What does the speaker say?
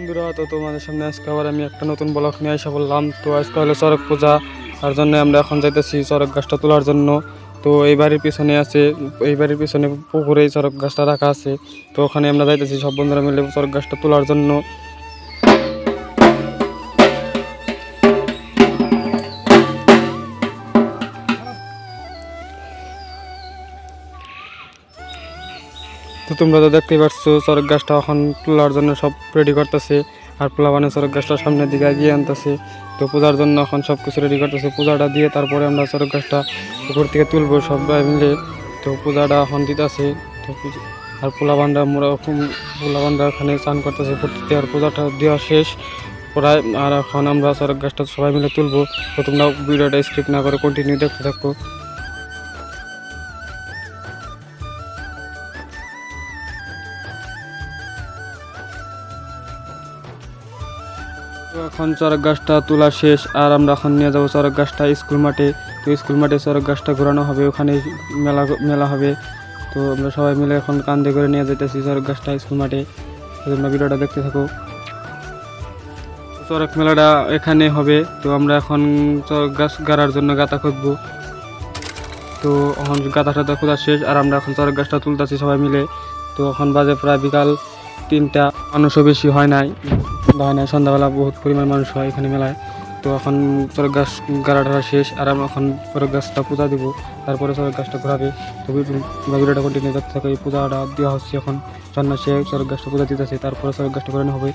বন্ধুরা, তো তোমাদের সামনে আজকে আবার আমি একটা নতুন ব্লগ নিয়ে এসে বললাম। তো আজকে হলো চড়ক পূজা, তার জন্য আমরা এখন যাইতেছি চড়ক গাছটা তোলার জন্য। তো এই বাড়ির পিছনে আছে, এই বাড়ির পিছনে পুকুরে চড়ক গাছটা রাখা আছে। তো ওখানে আমরা যাইতেছি সব বন্ধুরা মিলে চড়ক গাছটা তোলার জন্য। তো তোমরা তো দেখতেই পাচ্ছ চড়ক গাছটা এখন তোলার জন্য সব রেডি করতেছে, আর পোলাবানে চড়ক গাছটা সামনের দিকে এগিয়ে আনতেছে। তো পূজার জন্য এখন সব কিছু রেডি করতেছে, পূজাটা দিয়ে তারপরে আমরা চড়ক গাছটা পুকুর থেকে তুলবো সবাই মিলে। তো পূজাটা এখন দিতেছে। তো আর পোলাবানরা ওখানে স্নান করতেছে ফুর্তিতে, আর পূজাটা দেওয়া শেষ প্রায়। আর এখন আমরা চড়ক গাছটা সবাই মিলে তুলবো। তো তোমরা ভিডিওটা স্কিপ না করে কন্টিনিউ দেখতে থাকো। তো এখন চড়ক গাছটা তোলা শেষ, আর আমরা এখন নিয়ে যাবো চড়ক গাছটা স্কুল মাঠে। তো স্কুল মাঠে চড়ক গাছটা ঘোরানো হবে, ওখানে মেলা হবে। তো আমরা সবাই মিলে এখন কান্দে করে নিয়ে যেতেছি চড়ক গাছটা স্কুল মাঠে। তোমরা ভিডিওটা দেখতে থাকো। চড়ক মেলাটা এখানে হবে। তো আমরা এখন চড়ক গাছ গাড়ার জন্য গাঁথা খুঁজবো। তো এখন গাঁথা খোঁজা শেষ, আর আমরা এখন চড়ক গাছটা তুলতেছি সবাই মিলে। তো এখন বাজে প্রায় বিকাল 3টা, মানুষও বেশি হয় নাই, সন্ধ্যাবেলা বহুত পরিমাণ মানুষ হয় এখানে মেলায়। তো এখন চড়ক গাছ গাড়াটা শেষ, আর আমরা এখন চড়ক গাছটা পূজা দিব, তারপরে চড়ক গাছটা ঘোরাবে। তো ভিডিওটা কন্টিনিউ করতে থাকে। এই পূজাটা দেওয়া হচ্ছে এখন, রান্না সে চড়ক গাছটা পূজা দিতেছে, তারপরে চড়ক গাছটা ঘোরানো হবে।